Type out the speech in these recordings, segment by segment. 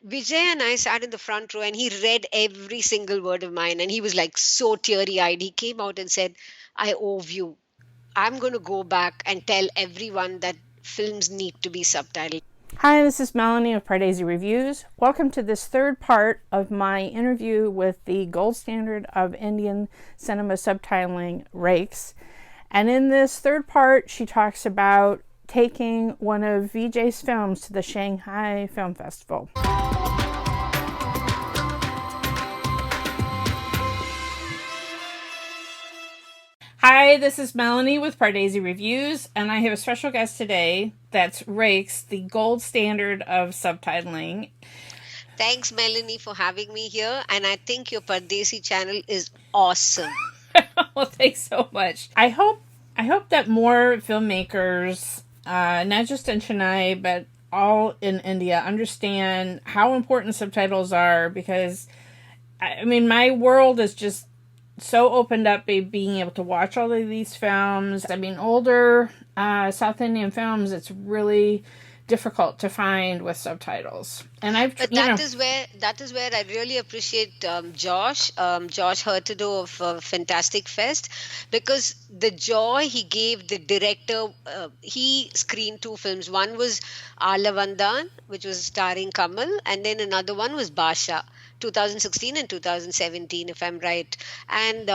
Vijay and I sat in the front row and he read every single word of mine and he was like so teary eyed. He came out and said, I owe you. I'm going to go back and tell everyone that films need to be subtitled. Hi, this is Melanie of Pardesi Reviews. Welcome to this third part of my interview with the gold standard of Indian cinema subtitling, rekhs. And in this third part, she talks about taking one of Vijay's films to the Shanghai Film Festival. Hi, this is Melanie with Pardesi Reviews, and I have a special guest today that's rekhs, the gold standard of subtitling. Thanks, Melanie, for having me here. And I think your Pardesi channel is awesome. Well, thanks so much. I hope that more filmmakers, not just in Chennai, but all in India, understand how important subtitles are, because I mean, my world is just so opened up by being able to watch all of these films. I mean, older South Indian films, it's really difficult to find with subtitles. And But that is where I really appreciate Josh Hurtado of Fantastic Fest, because the joy he gave the director. He screened two films. One was Alavandan, which was starring Kamal, and then another one was Basha. 2016 and 2017, if I'm right. And,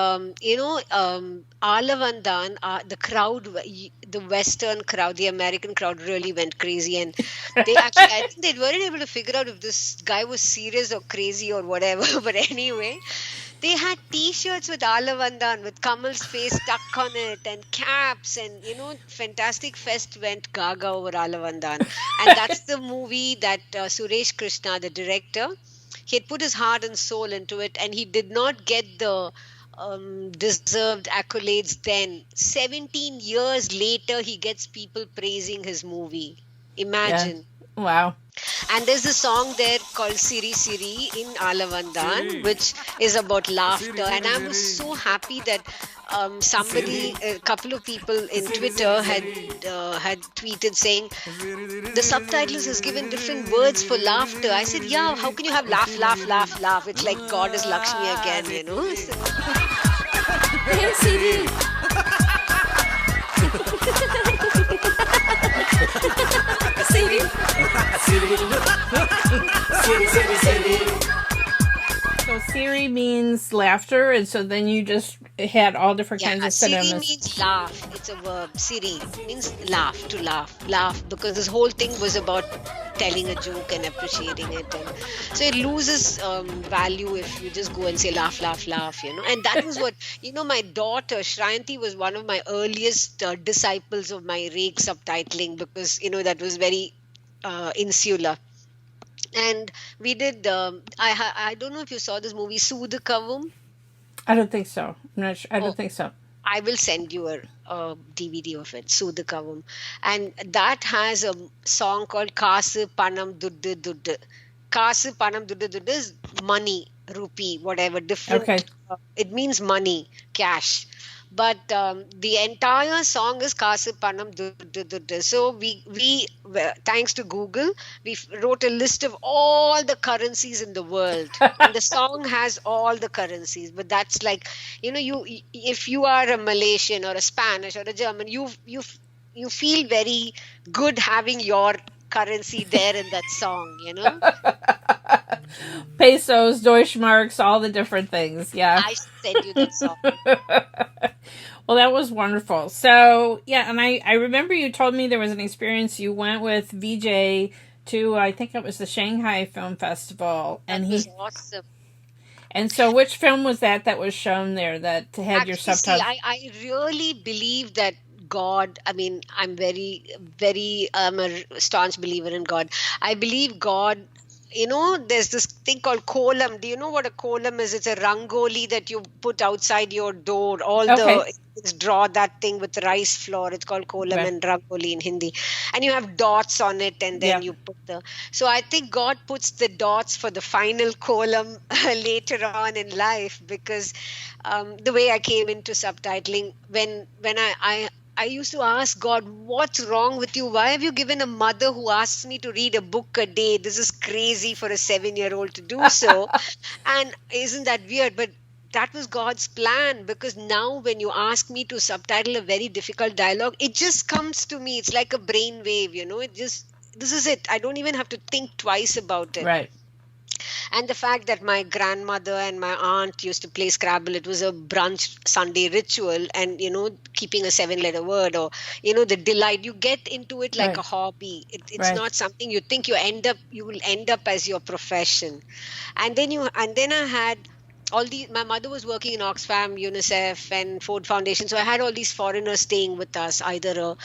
Alavandan, the crowd, the Western crowd, the American crowd really went crazy. And they actually, I think they weren't able to figure out if this guy was serious or crazy or whatever. But anyway, they had T-shirts with Alavandan, with Kamal's face stuck on it, and caps, and Fantastic Fest went gaga over Alavandan. And that's the movie that Suresh Krishna, the director, he had put his heart and soul into it, and he did not get the deserved accolades then. 17 years later, he gets people praising his movie. Imagine. Yeah. Wow. And there's a song there called Siri Siri in Alavandan, which is about laughter. And I was so happy that somebody, a couple of people in Twitter had tweeted saying the subtitles has given different words for laughter. I said, yeah, how can you have laugh, laugh, laugh, laugh? It's like God is Lakshmi again, Hey, Siri. Siri. So Siri means laughter, and so then you just had all different kinds of synonyms. Siri means laugh. It's a verb. Siri means laugh, to laugh, because this whole thing was about telling a joke and appreciating it, and so it loses value if you just go and say laugh, laugh, laugh, And that was what my daughter Shrayanti was one of my earliest disciples of my rekh subtitling, because that was very insular. And we did. I don't know if you saw this movie Soodakavum. I don't think so. I'm not sure. I don't think so. I will send you a DVD of it, Soodakavum, and that has a song called Kasu Panam Duddu Duddu. Kasu Panam Duddu Duddu is money, rupee, whatever, different. Okay. It means money, cash. But the entire song is Kasu Panam Duddu Duddu. So we thanks to Google, we wrote a list of all the currencies in the world, and the song has all the currencies. But that's like, if you are a Malaysian or a Spanish or a German, you feel very good having your currency there in that song, Pesos, Deutschmarks, all the different things. Yeah. I sent you that song. Well, that was wonderful. So, yeah, and I remember you told me there was an experience you went with Vijay to, I think it was the Shanghai Film Festival. And that was awesome. And so which film was that was shown there that had your subtitles? I really believe that God, I mean, I'm I'm a staunch believer in God. I believe God, there's this thing called kolam. Do you know what a kolam is? It's a rangoli that you put outside your door. Draw that thing with rice flour. It's called kolam and rangoli in Hindi. And you have dots on it, and then you put so I think God puts the dots for the final kolam later on in life, because the way I came into subtitling, when I used to ask God, what's wrong with you? Why have you given a mother who asks me to read a book a day? This is crazy for a 7-year-old to do so. And isn't that weird? But that was God's plan, because now when you ask me to subtitle a very difficult dialogue, it just comes to me. It's like a brain wave, it just, this is it. I don't even have to think twice about it. Right. And the fact that my grandmother and my aunt used to play Scrabble, it was a brunch Sunday ritual. And, keeping a 7-letter word, or, the delight, you get into it like Right. a hobby. It's Right. not something you think you will end up as your profession. And then I had all these, my mother was working in Oxfam, UNICEF, and Ford Foundation. So I had all these foreigners staying with us, either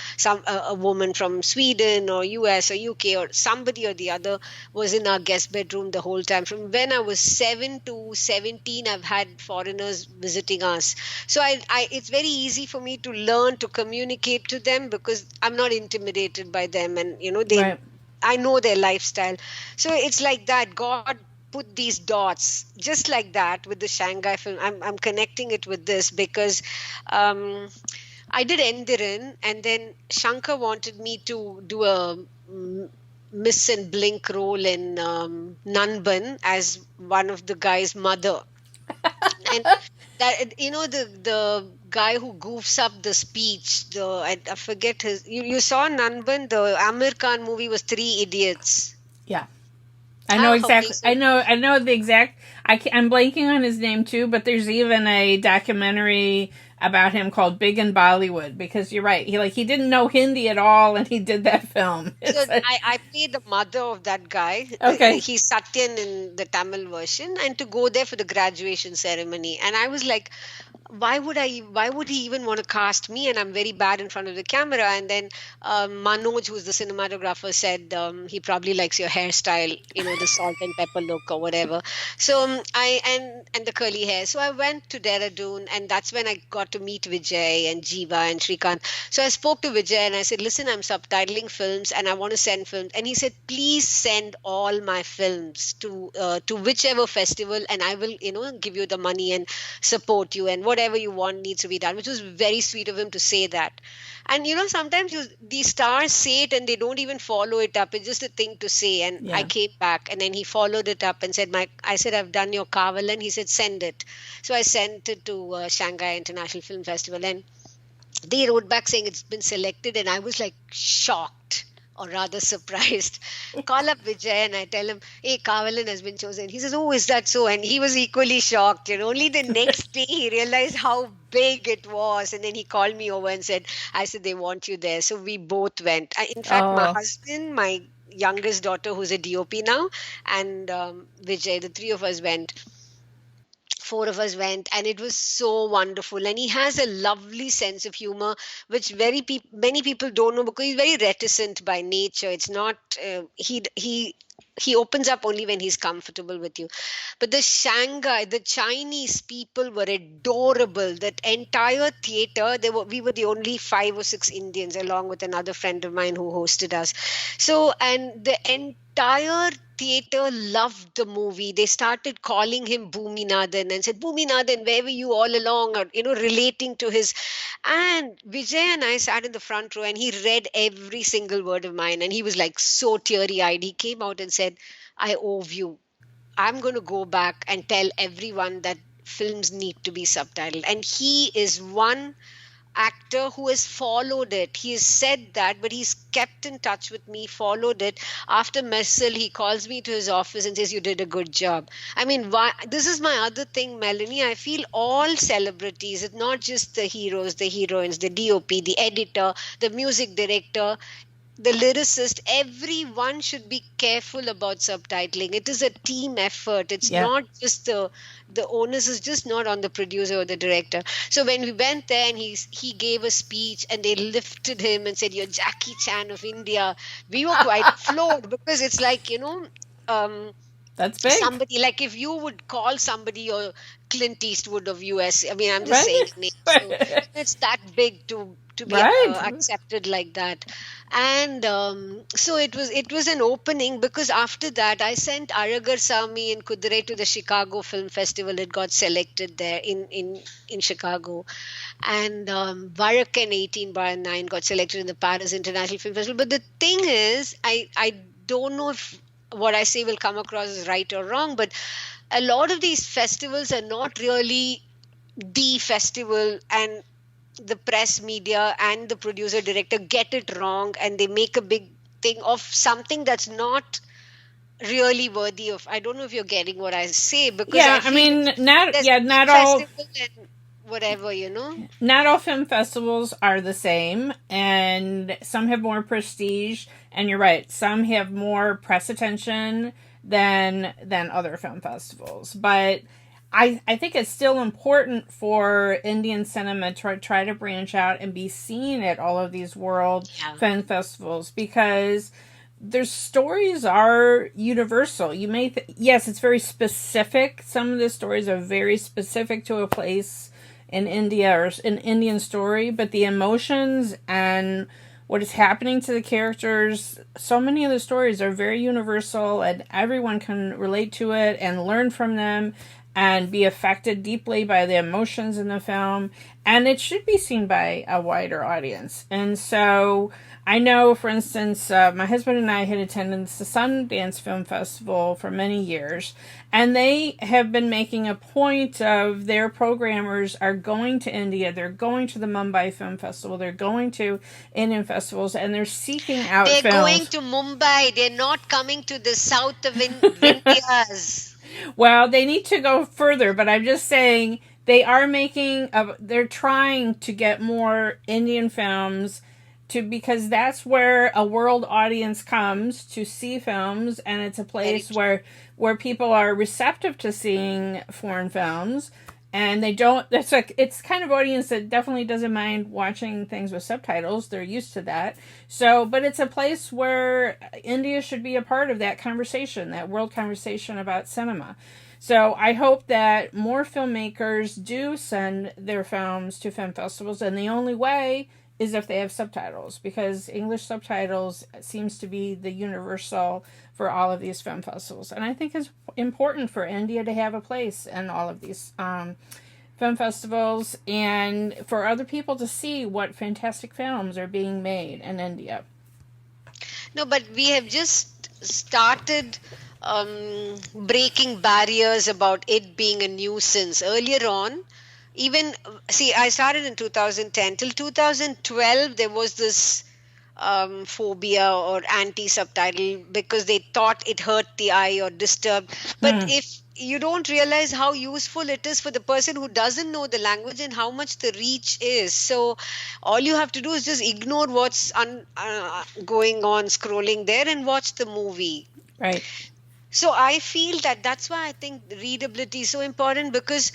a woman from Sweden or US or UK, or somebody or the other was in our guest bedroom the whole time. From when I was 7 to 17, I've had foreigners visiting us. So it's very easy for me to learn to communicate to them, because I'm not intimidated by them, and Right. I know their lifestyle. So it's like that. God put these dots just like that with the Shanghai film. I'm connecting it with this because um, I did Endiran, and then Shankar wanted me to do a miss and blink role in Nanban as one of the guy's mother. And that, the guy who goofs up the speech, I forget his. You saw Nanban, the Amir Khan movie was Three Idiots. Yeah. I know Ah, okay, exactly. so I know the exact. I'm blanking on his name too, but there's even a documentary about him called Big in Bollywood, because you're right. He didn't know Hindi at all, and he did that film. So It's like, I played the mother of that guy. okay. He's Satyan in the Tamil version, and to go there for the graduation ceremony. And I was like, why would he even want to cast me? And I'm very bad in front of the camera. And then Manoj, who's the cinematographer, said he probably likes your hairstyle, the salt and pepper look or whatever. So and the curly hair. So I went to Dehradun, and that's when I got to meet Vijay and Jiva and Shrikant. So I spoke to Vijay and I said, listen, I'm subtitling films and I want to send films. And he said, please send all my films to whichever festival, and I will, give you the money and support you, and whatever you want needs to be done, which was very sweet of him to say that. And sometimes these stars say it and they don't even follow it up. It's just a thing to say. And I Yeah. came back, and then he followed it up and said, I said, I've done your Kavalan. He said, send it. So I sent it to Shanghai International Film Festival, and they wrote back saying it's been selected, and I was like shocked, or rather surprised. Call up Vijay and I tell him, hey, Kavalan has been chosen. He says, oh, is that so? And he was equally shocked. Only the next day he realized how big it was. And then he called me over and said, I said, they want you there. So we both went. In fact, my Oh. husband, my youngest daughter, who's a DOP now, and Vijay, the three of us went. Four of us went, and it was so wonderful. And he has a lovely sense of humor, which many people don't know, because he's very reticent by nature. It's not he opens up only when he's comfortable with you. But the Chinese people were adorable. That entire theater, we were the only 5 or 6 Indians, along with another friend of mine who hosted us. So, and the entire theater loved the movie. They started calling him Bhuminathan and said, Bhuminathan, where were you all along? Or, relating to his. And Vijay and I sat in the front row, and he read every single word of mine. And he was like so teary eyed. He came out and said, I owe you. I'm going to go back and tell everyone that films need to be subtitled. And he is one actor who has followed it. He has said that, but he's kept in touch with me, followed it. After Messel, he calls me to his office and says, you did a good job. I mean, why? This is my other thing, Melanie. I feel all celebrities, it's not just the heroes, the heroines, the DOP, the editor, the music director, the lyricist, everyone should be careful about subtitling. It is a team effort. It's Yeah. not just the onus is just not on the producer or the director. So when we went there, and he gave a speech, and they lifted him and said, you're Jackie Chan of India, we were quite floored, because it's like, um That's big. somebody, like if you would call somebody or Clint Eastwood of US, I mean, I'm just saying Right. a name. So it's that big to be Right. accepted like that. And so it was an opening, because after that I sent Aragar Sami and Kudure to the Chicago Film Festival. It got selected there in Chicago. And Varak and 18 bar 9 got selected in the Paris International Film Festival. But the thing is, I don't know if what I say will come across as right or wrong, but a lot of these festivals are not really the festival, and the press media and the producer director get it wrong, and they make a big thing of something that's not really worthy of. I don't know if you're getting what I say, because I Yeah, I feel mean, not there's yeah, film not all festival and whatever. not all film festivals are the same, and some have more prestige, and you're right, some have more press attention than other film festivals. But I think it's still important for Indian cinema to try to branch out and be seen at all of these world Yeah. film festivals, because their stories are universal. You may yes, it's very specific. Some of the stories are very specific to a place in India or an Indian story, but the emotions and what is happening to the characters, so many of the stories are very universal, and everyone can relate to it and learn from them and be affected deeply by the emotions in the film, and it should be seen by a wider audience. And so I know, for instance, my husband and I had attended the Sundance Film Festival for many years, and they have been making a point of their programmers are going to India, they're going to the Mumbai Film Festival, they're going to Indian festivals, and they're seeking out They're going films. to Mumbai. They're not coming to the south of India's. Well, they need to go further, but I'm just saying they are they're trying to get more Indian films to, because that's where a world audience comes to see films, and it's a Very place true. where people are receptive to seeing foreign films, and they don't that's like it's kind of audience that definitely doesn't mind watching things with subtitles. They're used to that. So, but it's a place where India should be a part of that conversation, that world conversation about cinema. So I hope that more filmmakers do send their films to film festivals, and the only way is if they have subtitles, because English subtitles seems to be the universal for all of these film festivals. And I think it's important for India to have a place in all of these film festivals, and for other people to see what fantastic films are being made in India. No, but we have just started breaking barriers about it being a nuisance. Earlier on, even, see, I started in 2010. Till 2012, there was this phobia or anti-subtitle, because they thought it hurt the eye or disturbed. But if you don't realize how useful it is for the person who doesn't know the language and how much the reach is. So all you have to do is just ignore what's going on, scrolling there, and watch the movie. Right. So I feel that that's why I think readability is so important, because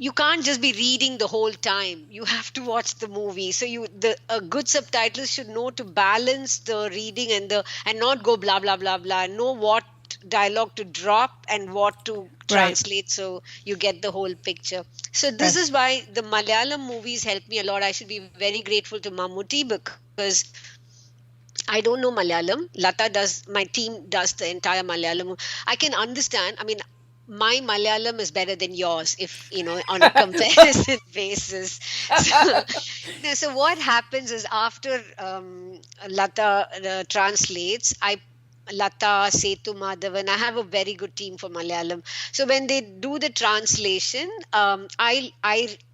you can't just be reading the whole time. You have to watch the movie. So a good subtitlist should know to balance the reading and not go blah blah blah blah. Know what dialogue to drop and what to translate, so you get the whole picture. So this is why the Malayalam movies help me a lot. I should be very grateful to Mammootty, because I don't know Malayalam. My team does the entire Malayalam. I can understand. I mean, my Malayalam is better than yours, if on a comparison basis. So what happens is, after Lata translates, Lata, Setu, Madhavan, I have a very good team for Malayalam. So when they do the translation,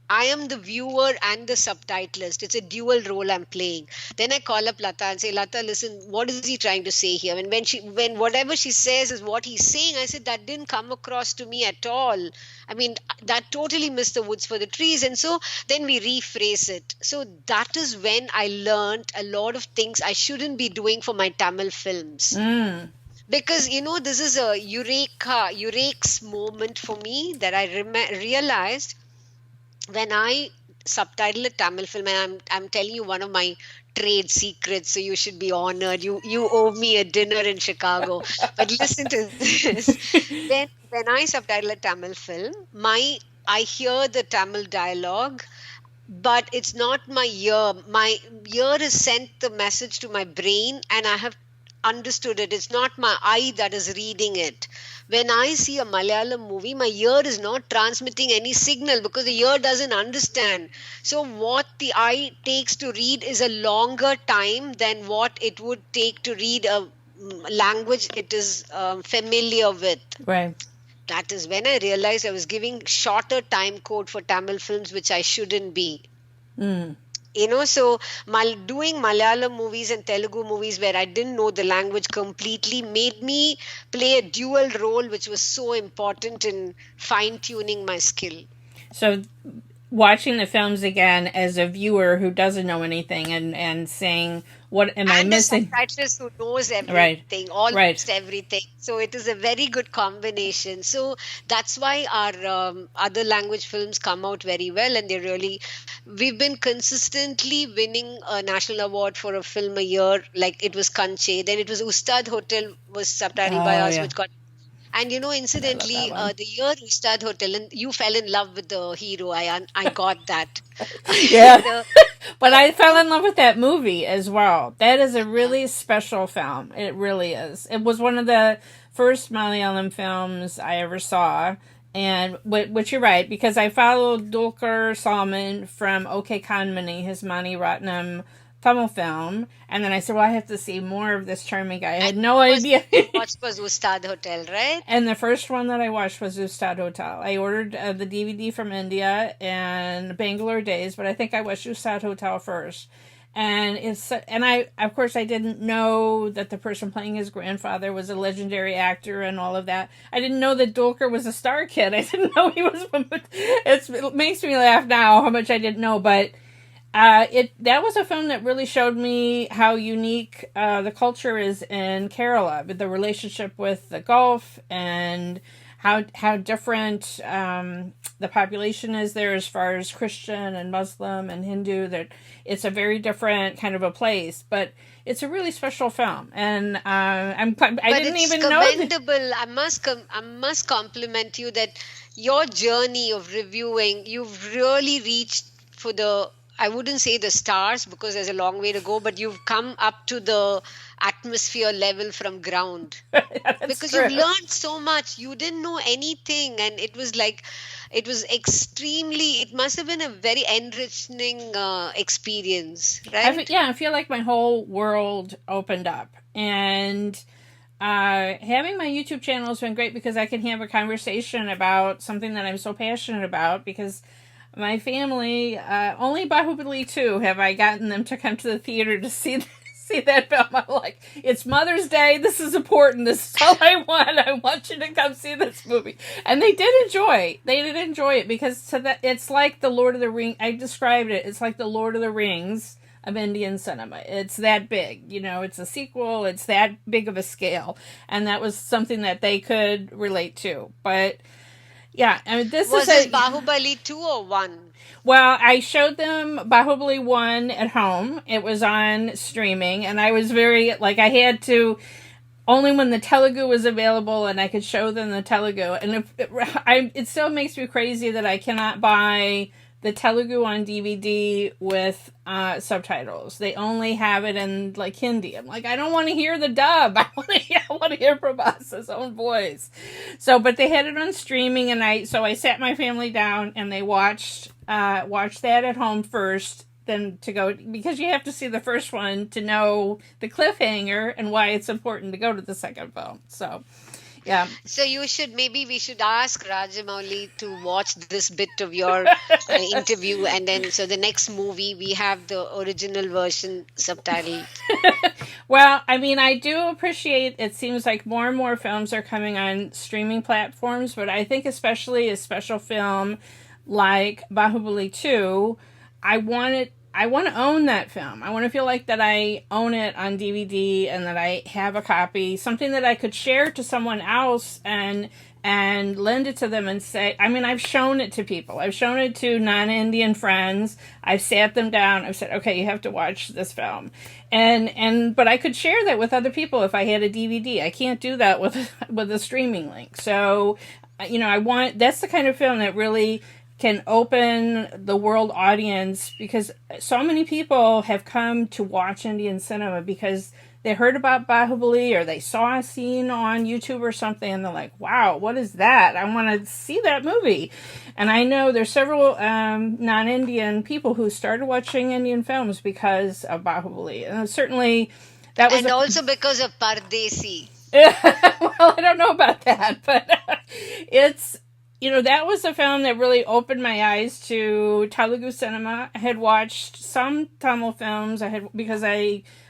I am the viewer and the subtitlist. It's a dual role I'm playing. Then I call up Lata and say, Lata, listen, what is he trying to say here? And when whatever she says is what he's saying, I said, that didn't come across to me at all. I mean, that totally missed the woods for the trees. And so then we rephrase it. So that is when I learned a lot of things I shouldn't be doing for my Tamil films. Because, this is a eurex moment for me, that I realized when I subtitle a Tamil film, and I'm telling you one of my trade secrets, so you should be honored. You owe me a dinner in Chicago. But listen to this. When I subtitle a Tamil film, I hear the Tamil dialogue, but it's not my ear. My ear has sent the message to my brain, and I have understood it. It's not my eye that is reading it. When I see a Malayalam movie, my ear is not transmitting any signal because the ear doesn't understand. So, what the eye takes to read is a longer time than what it would take to read a language it is familiar with. Right. That is when I realized I was giving shorter time code for Tamil films, which I shouldn't be. Mm. So doing Malayalam movies and Telugu movies where I didn't know the language completely made me play a dual role, which was so important in fine tuning my skill. So watching the films again as a viewer who doesn't know anything and saying, what am I And the missing? subtitlist who knows Right. everything, Right. almost everything. So it is a very good combination. So that's why our other language films come out very well, and we've been consistently winning a national award for a film a year. Like it was Kanche, then it was Ustad Hotel was subtitled by Oh us, yeah. which got. And I love that incidentally, one. the year Ustad Hotel, and you fell in love with the hero. I got that. Yeah. the, But the I fell film, in love with that movie as well. That is a yeah. really special film. It really is. It was one of the first Malayalam films I ever saw. And which you're right, because I followed Dulquer Salman from OK Kanmani, his Mani Ratnam Tamil film. And then I said, well, I have to see more of this charming guy. I And had no first idea. you watched was Ustad Hotel, right? And the first one that I watched was Ustad Hotel. I ordered the DVD from India and Bangalore Days, but I think I watched Ustad Hotel first. And I of course I didn't know that the person playing his grandfather was a legendary actor and all of that. I didn't know that Dulquer was a star kid. I didn't know he was. It makes me laugh now how much I didn't know, but it that was a film that really showed me how unique the culture is in Kerala, with the relationship with the Gulf and how different the population is there as far as Christian and Muslim and Hindu. That it's a very different kind of a place, but it's a really special film, and I But didn't it's even know that. commendable. I must compliment you that your journey of reviewing, you've really reached for the, I wouldn't say the stars because there's a long way to go, but you've come up to the atmosphere level from ground That's because you've true. learned so much. You didn't know anything, and it was like, it was extremely, it must have been a very enriching experience, right? I feel like my whole world opened up, and having my YouTube channel has been great because I can have a conversation about something that I'm so passionate about. Because my family, only Bahubali 2 have I gotten them to come to the theater to see that film. I'm like, it's Mother's Day. This is important. This is all I want. I want you to come see this movie. And they did enjoy. They did enjoy it because it's like the Lord of the Rings. I described it. It's like the Lord of the Rings of Indian cinema. It's that big. It's a sequel. It's that big of a scale. And that was something that they could relate to. But yeah, I mean, this Was is this a. Bahubali 2 or 1? Well, I showed them Bahubali 1 at home. It was on streaming, and I was very, like, I had to, only when the Telugu was available and I could show them the Telugu. And it still makes me crazy that I cannot buy the Telugu on DVD with subtitles. They only have it in like Hindi. I'm like, I don't want to hear the dub. I want to hear Prabhas's own voice. So, but they had it on streaming, and I sat my family down and they watched that at home first. Then to go, because you have to see the first one to know the cliffhanger and why it's important to go to the second film. So, yeah. So maybe we should ask Rajamouli to watch this bit of your interview, and then so the next movie we have the original version subtitled. Well, I mean, I do appreciate it seems like more and more films are coming on streaming platforms, but I think especially a special film like Bahubali 2, I want to own that film. I want to feel like that I own it on DVD and that I have a copy, something that I could share to someone else and lend it to them and say, I mean, I've shown it to people. I've shown it to non-Indian friends. I've sat them down. I've said, okay, you have to watch this film. But I could share that with other people if I had a DVD. I can't do that with a streaming link. So, that's the kind of film that really can open the world audience, because so many people have come to watch Indian cinema because they heard about Bahubali or they saw a scene on YouTube or something and they're like, wow, what is that? I want to see that movie. And I know there's several non-Indian people who started watching Indian films because of Bahubali. And certainly that was And also because of Pardesi. well, I don't know about that, but it's, that was a film that really opened my eyes to Telugu cinema. I had watched some Tamil films. Because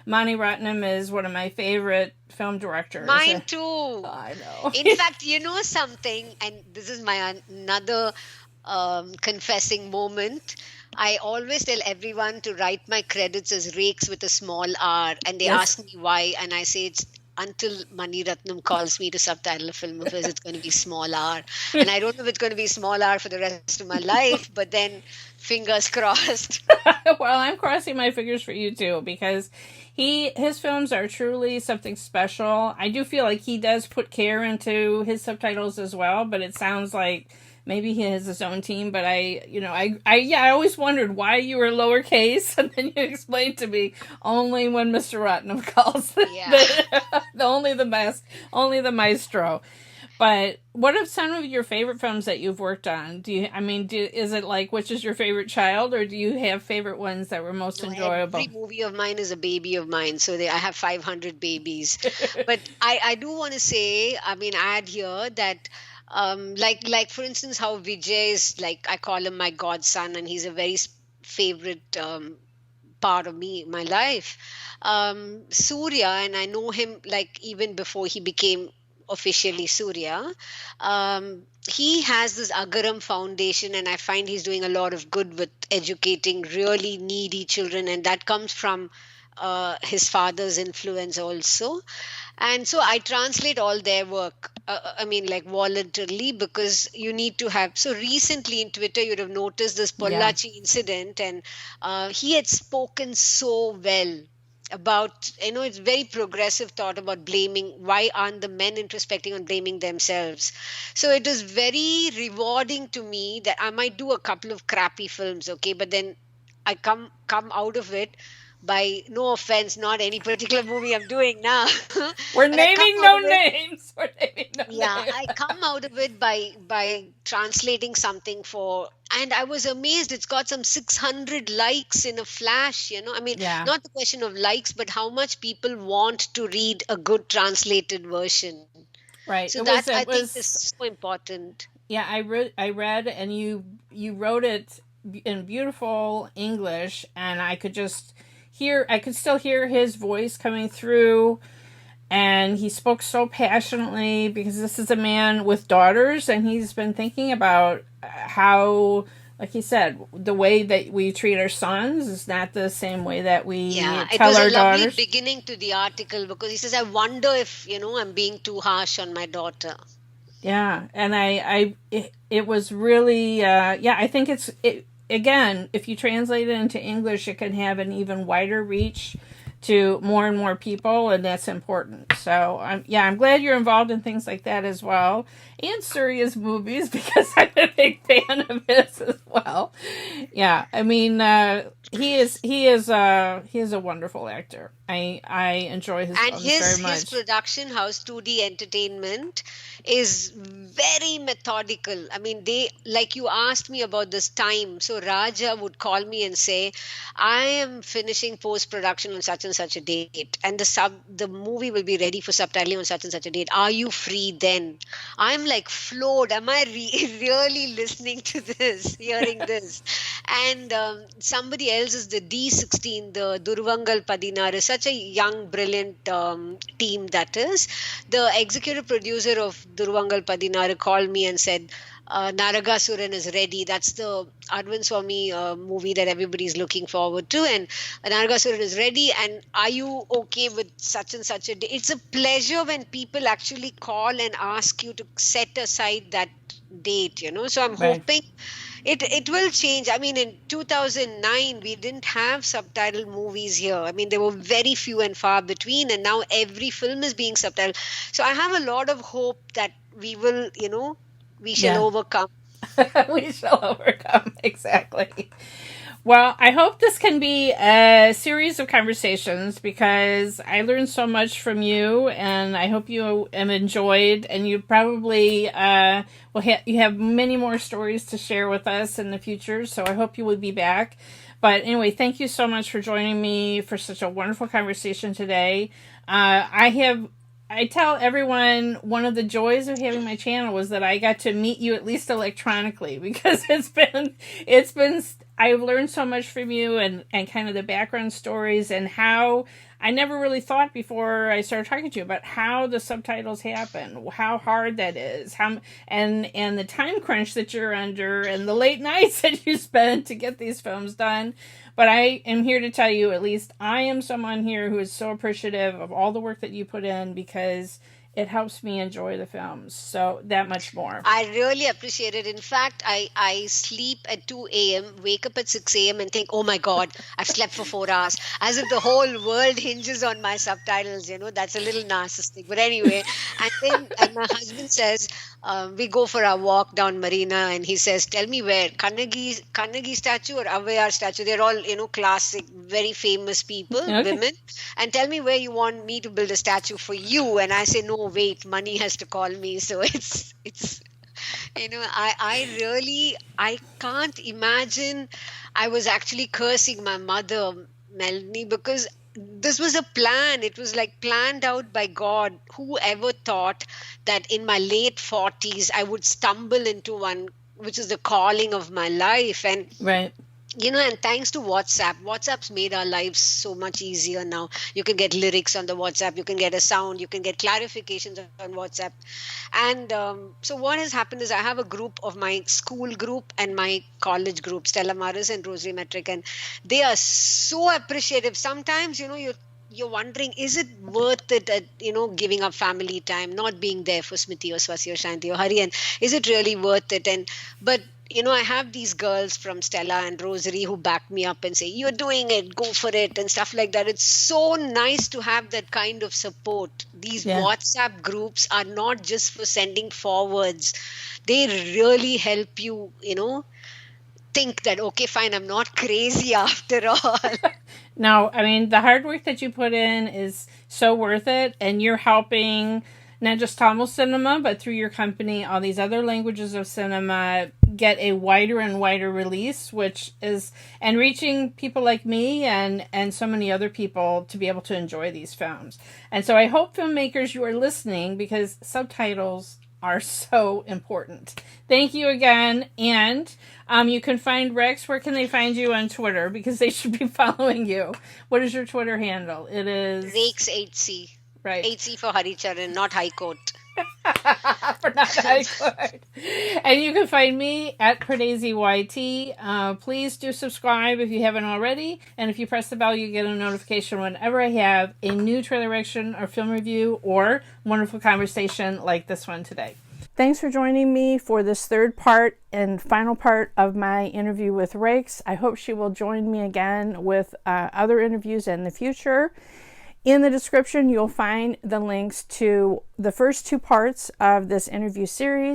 Mani Ratnam is one of my favorite film directors. Mine too. I know. In fact, you know something, and this is my another confessing moment. I always tell everyone to write my credits as Rekhs with a small r, and they Yes. ask me why, and I say it's until Mani Ratnam calls me to subtitle a film of his, it's going to be small r. And I don't know if it's going to be small r for the rest of my life, but then fingers crossed. Well, I'm crossing my fingers for you too, because his films are truly something special. I do feel like he does put care into his subtitles as well, but it sounds like maybe he has his own team. But I always wondered why you were lowercase, and then you explained to me only when Mr. Ratnam calls Yeah. only the best, only the maestro. But what are some of your favorite films that you've worked on? Is it like which is your favorite child, or do you have favorite ones that were most No, enjoyable? every movie of mine is a baby of mine. So I have 500 babies. But I do want to say, add here that like for instance, how Vijay is, like, I call him my godson, and he's a very favorite part of me, my life. Surya, and I know him like even before he became officially Surya. He has this Agaram Foundation, and I find he's doing a lot of good with educating really needy children, and that comes from his father's influence also. And so I translate all their work, like voluntarily, because you need to have. So recently in Twitter, you'd have noticed this Yeah. Pollachi incident, and he had spoken so well about, it's very progressive thought about blaming. Why aren't the men introspecting and blaming themselves? So it is very rewarding to me that I might do a couple of crappy films, okay, but then I come out of it by, no offense, not any particular movie I'm doing now, We're but I come naming out no of it. names. We're naming no Yeah, names. I come out of it by translating something for, and I was amazed. It's got some 600 likes in a flash. Yeah. Not the question of likes, but how much people want to read a good translated version. Right. So It that was. I It think is was. so important. Yeah. I read, and you wrote it in beautiful English, and I could just hear. I could still hear his voice coming through, and he spoke so passionately because this is a man with daughters, and he's been thinking about how, like he said, the way that we treat our sons is not the same way that we Yeah, it tell was a our lovely daughters. beginning to the article, because he says, I wonder if, I'm being too harsh on my daughter. Yeah, and it was really, yeah. I think again, if you translate it into English, it can have an even wider reach to more and more people, and that's important. So, I'm glad you're involved in things like that as well, and Surya's movies because I'm a big fan of his as well. Yeah, he is a wonderful actor. I enjoy his And films very his much. production house, 2D Entertainment, is very methodical. They, like, you asked me about this time. So Raja would call me and say, I am finishing post production on such and such a date, and the movie will be ready for subtitling on such and such a date. Are you free then? I'm like floored. Am I really listening to this, hearing this? And somebody else is the D16, the Durvangal Padinar, is such a young, brilliant team that is. The executive producer of Durvangal Padinar called me and said, Naragasuran is ready. That's the Arvind Swamy movie that everybody's looking forward to. And Naragasuran is ready. And are you okay with such and such a day? It's a pleasure when people actually call and ask you to set aside that date. So I'm Right. hoping it will change. In 2009, we didn't have subtitled movies here. There were very few and far between, and now every film is being subtitled. So I have a lot of hope that we will, we shall Yeah. overcome. We shall overcome. Exactly. Well, I hope this can be a series of conversations because I learned so much from you, and I hope you have enjoyed. And you probably you have many more stories to share with us in the future. So I hope you will be back. But anyway, thank you so much for joining me for such a wonderful conversation today. I tell everyone one of the joys of having my channel was that I got to meet you at least electronically because it's been I've learned so much from you and kind of the background stories and how I never really thought before I started talking to you about how the subtitles happen, how hard that is, and the time crunch that you're under and the late nights that you spend to get these films done. But I am here to tell you, at least I am someone here who is so appreciative of all the work that you put in because it helps me enjoy the films. So that much more. I really appreciate it. In fact, I sleep at 2 a.m., wake up at 6 a.m., and think, oh my God, I've slept for 4 hours. As if the whole world hinges on my subtitles, that's a little narcissistic. But anyway, and my husband says, we go for our walk down Marina, and he says, tell me where, Kannagi statue or Avayar statue? They're all, classic, very famous people, women. And tell me where you want me to build a statue for you. And I say, no, wait, money has to call me. So it's I can't imagine. I was actually cursing my mother, Melanie, because this was a plan. It was like planned out by God. Whoever thought that in my late 40s I would stumble into one, which is the calling of my life. And right. And thanks to WhatsApp's made our lives so much easier now. You can get lyrics on the WhatsApp, you can get a sound, you can get clarifications on WhatsApp. And so what has happened is I have a group of my school group and my college group, Stella Maris and Rosary Metric, and they are so appreciative. Sometimes, you're wondering, is it worth it at, giving up family time, not being there for Smriti or Swasi or Shanti or Hari, and is it really worth it? But I have these girls from Stella and Rosary who back me up and say, you're doing it, go for it, and stuff like that. It's so nice to have that kind of support. These WhatsApp groups are not just for sending forwards. They really help you, think that, okay, fine, I'm not crazy after all. No, I mean, the hard work that you put in is so worth it, and you're helping not just Tamil cinema, but through your company, all these other languages of cinema get a wider and wider release, and reaching people like me and so many other people to be able to enjoy these films. And so I hope filmmakers, you are listening because subtitles are so important. Thank you again. And you can find Rekhs. Where can they find you on Twitter? Because they should be following you. What is your Twitter handle? It is Rekhs 8C. Right. 8C for Haricharan, not High Court. For not High Court. And you can find me at Pardesi YT. Please do subscribe if you haven't already. And if you press the bell, you get a notification whenever I have a new trailer reaction or film review or wonderful conversation like this one today. Thanks for joining me for this third part and final part of my interview with Rekhs. I hope she will join me again with other interviews in the future. In the description, you'll find the links to the first two parts of this interview series.